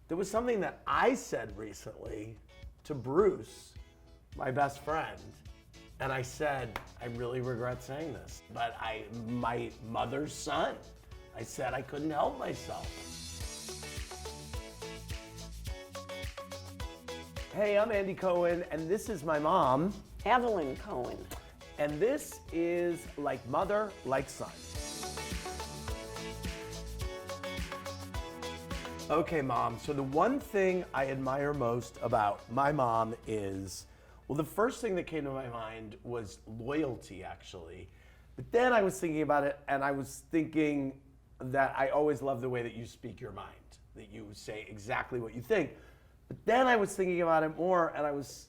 There was something that I said recently to Bruce, my best friend, and I said, I really regret saying this, but my mother's son, I said I couldn't help myself. Hey, I'm Andy Cohen, and this is my mom, Evelyn Cohen. and this is Like Mother, Like Son. Okay, Mom, so the one thing I admire most about my mom is, well, the first thing that came to my mind was loyalty, actually. But then I was thinking about it, and I was thinking that I always love the way that you speak your mind, that you say exactly what you think. But then I was thinking about it more, and I was,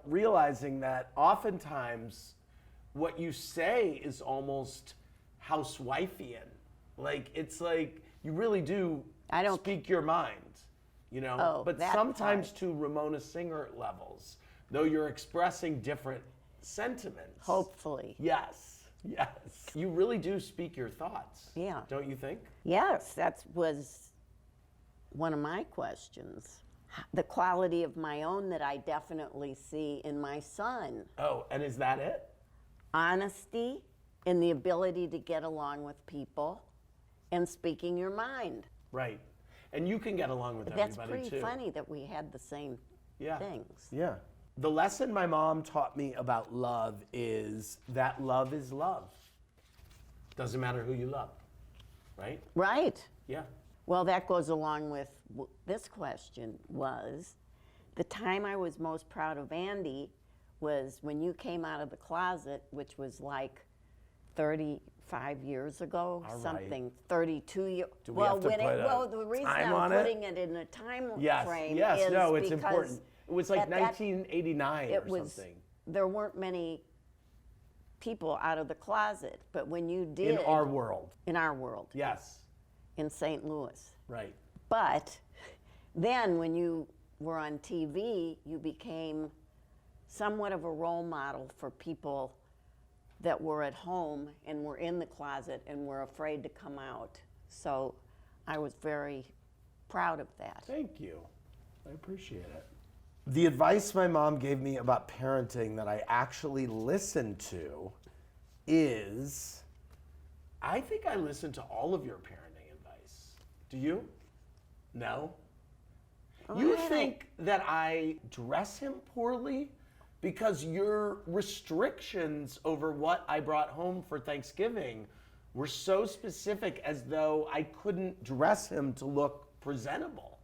realizing that oftentimes what you say is almost housewifeian. Like, it's like you really do speak your mind, but sometimes to Ramona Singer levels, though you're expressing different sentiments. Hopefully. Yes. You really do speak your thoughts. Yeah. Don't you think? Yes, that was one of my questions. The quality of my own that I definitely see in my son. Oh, and is that it? Honesty and the ability to get along with people and speaking your mind. Right. And you can get along with everybody too. That's pretty funny that we had the same things. Yeah. The lesson my mom taught me about love is that love is love. Doesn't matter who you love, right? Right. Yeah. Well, that goes along with this question was, the time I was most proud of Andy was when you came out of the closet, which was like 35 years ago, All something, right. 32 years. Do we have to put the reason time I'm on it? putting it in a time frame yes, is no, it's because important. It was like at that- 1989 or something. There weren't many people out of the closet, but when you did. In our world. Yes. In St. Louis. Right. But then when you were on TV, you became somewhat of a role model for people that were at home and were in the closet and were afraid to come out. So I was very proud of that. Thank you. I appreciate it. The advice my mom gave me about parenting that I actually listened to is, I think I listened to all of your parenting advice. Do you? No? You think that I dress him poorly? Because your restrictions over what I brought home for Thanksgiving were so specific, as though I couldn't dress him to look presentable.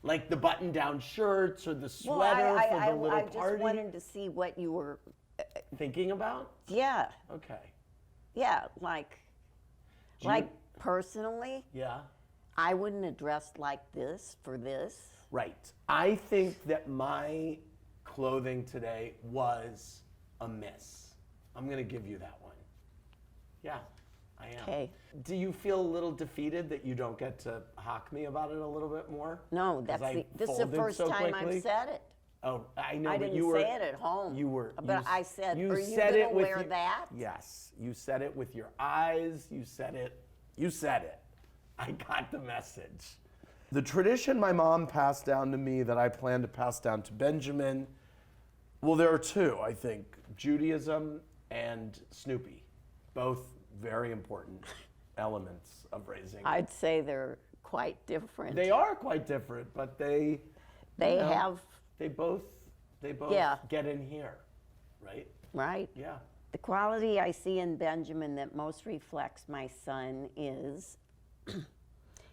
Like the button-down shirts or the sweater for the little party. I just wanted to see what you were thinking about? Yeah. Okay. Yeah, like personally, Yeah. I wouldn't have dressed like this for this. Right. I think that my clothing today was a miss. I'm going to give you that one. Yeah, I am. Okay. Do you feel a little defeated that you don't get to hawk me about it a little bit more? No, this is the first time I've said it. Oh, I know. I but didn't you were, say it at home. You were. But I said, you are you said going it to with wear that? Yes. You said it with your eyes. You said it. You said it. I got the message. The tradition my mom passed down to me that I plan to pass down to Benjamin, well, there are two, I think. Judaism and Snoopy. Both very important elements of raising. I'd say they're quite different. They are quite different, but they both get in here, right? Right. Yeah. The quality I see in Benjamin that most reflects my son is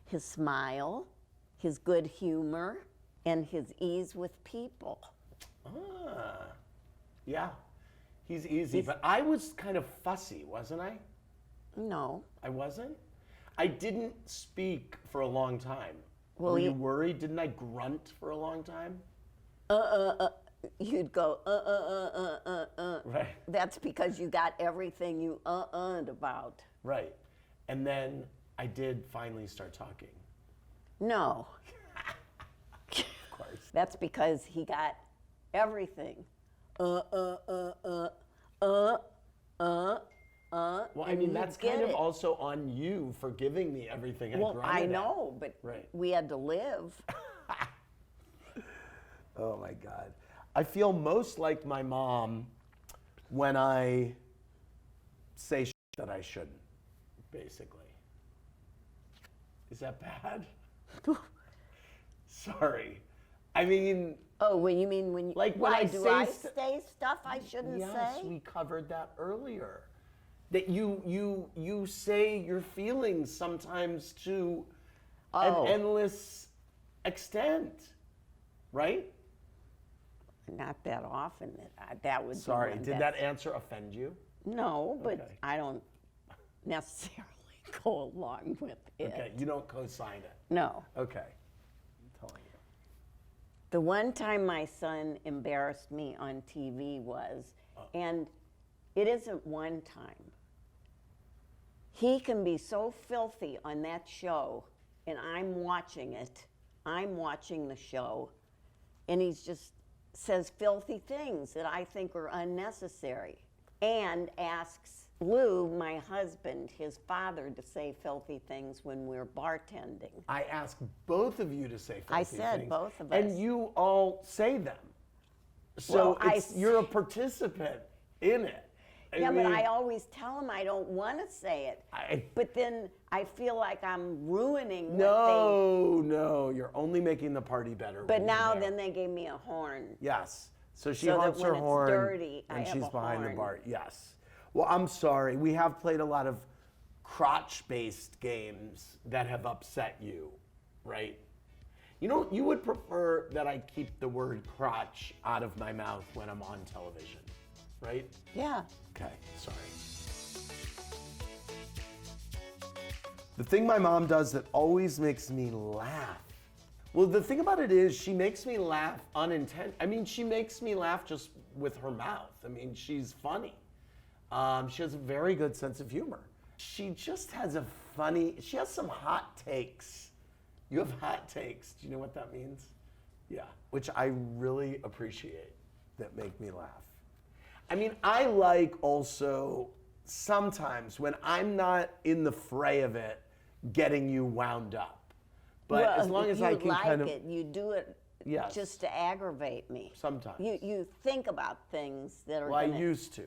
his smile, his good humor, and his ease with people. Ah, yeah. He's easy, but I was kind of fussy, wasn't I? No. I wasn't? I didn't speak for a long time. Well, Were you worried? Didn't I grunt for a long time? You'd go, Right. That's because you got everything you about. Right. And then I did finally start talking. No. Of course. That's because he got everything. Well, I mean, that's kind of also on you for giving me everything I Well, grunted I at. know, but Right. we had to live. Oh my God. I feel most like my mom when I say that I shouldn't, basically. Is that bad? Sorry. I mean, Oh, when you mean when you like when why I do say I say stuff I shouldn't yes, say? we covered that earlier. That you say your feelings sometimes to Oh. an endless extent, right? Not that often. That would Sorry, be one did that answer offend you? No, but Okay. I don't necessarily go along with it. Okay, you don't co-sign it. No. Okay, I'm telling you. The one time my son embarrassed me on TV was, and it isn't one time. He can be so filthy on that show, and I'm watching it. I'm watching the show, and he just says filthy things that I think are unnecessary, and asks Lou, my husband, his father, to say filthy things when we're bartending. I asked both of you to say filthy I said things, both of us. and you all say them. So Well, you're a participant in it. Yeah, mean, but I always tell them I don't want to say it. But then I feel like I'm ruining what No, you're only making the party better. But when now you're there. then they gave me a horn. Yes. So she So that honks her when it's horn dirty, I and have she's a behind the horn. bar. Yes. Well, I'm sorry. We have played a lot of crotch-based games that have upset you, right? You know, you would prefer that I keep the word crotch out of my mouth when I'm on television, right? Yeah. Okay, sorry. The thing my mom does that always makes me laugh. Well, the thing about it is she makes me laugh I mean, she makes me laugh just with her mouth. I mean, she's funny. She has a very good sense of humor. She just has she has some hot takes. You have hot takes. Do you know what that means? Yeah, which I really appreciate that make me laugh. I mean, I like also sometimes when I'm not in the fray of it, getting you wound up. But well, as long as I can like kind of, you do it yes, just to aggravate me. sometimes. You think about things that are Well, I gonna, used to,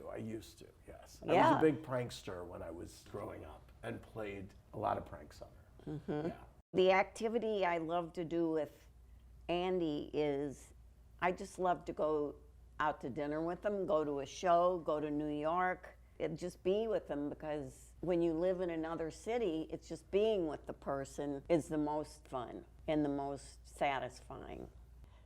yes. I was Yeah. a big prankster when I was growing up and played a lot of pranks on her. Mm-hmm. Yeah. The activity I love to do with Andy is I just love to go out to dinner with him, go to a show, go to New York, and just be with them, because when you live in another city, it's just being with the person is the most fun and the most satisfying.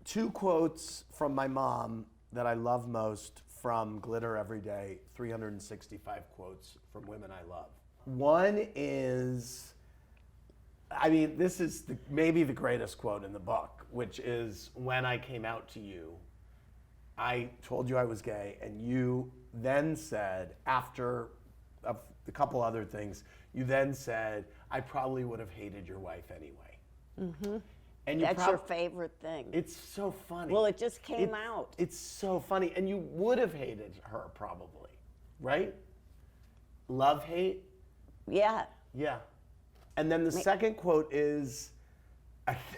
2 quotes from my mom that I love most from Glitter Every Day, 365 quotes from women I love. One is, I mean, this is maybe the greatest quote in the book, which is, when I came out to you, I told you I was gay, and you then said, after a couple other things, you then said, I probably would have hated your wife anyway. Mm-hmm. And That's your favorite thing. It's so funny. Well, it just came out. It's so funny. And you would have hated her probably, right? Love, hate? Yeah. Yeah. And then the second quote is,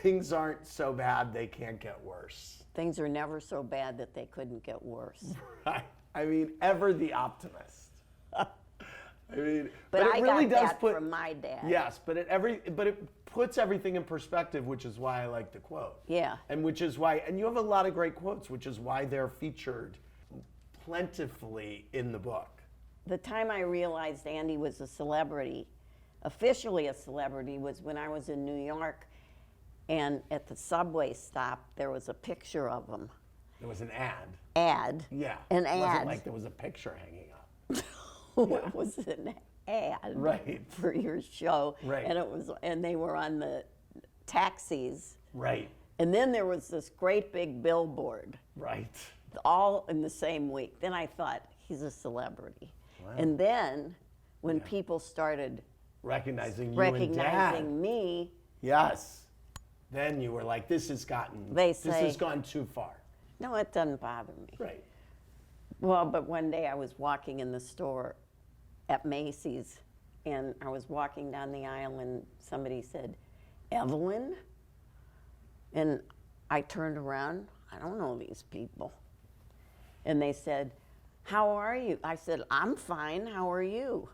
things aren't so bad, they can't get worse. Things are never so bad that they couldn't get worse. Right. I mean, ever the optimist. I mean, But it I really got does that put from my dad. Yes, but it puts everything in perspective, which is why I like the quote. Yeah. And which is why, and you have a lot of great quotes, which is why they're featured plentifully in the book. The time I realized Andy was a celebrity, officially a celebrity, was when I was in New York, and at the subway stop there was a picture of him. There was an ad. Yeah. It An ad. wasn't like there was a picture hanging up. It was an ad Right. for your show. Right. And they were on the taxis. Right. And then there was this great big billboard, Right. all in the same week. Then I thought, he's a celebrity. Wow. And then when people started Recognizing you and Dad. me, Yes. Then you were like, this has gone too far. no, it doesn't bother me. Right. Well, but one day I was walking in the store at Macy's, and I was walking down the aisle, and somebody said, Evelyn? And I turned around. I don't know these people. And they said, how are you? I said, I'm fine. How are you?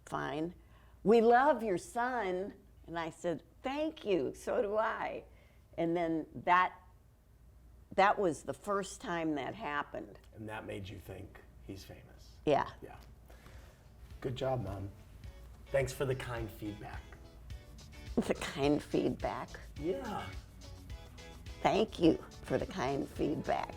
Fine. We love your son. And I said, thank you. So do I. And then that was the first time that happened. And that made you think he's famous. Yeah. Yeah. Good job, Mom. Thanks for the kind feedback. The kind feedback. Yeah. Thank you for the kind feedback.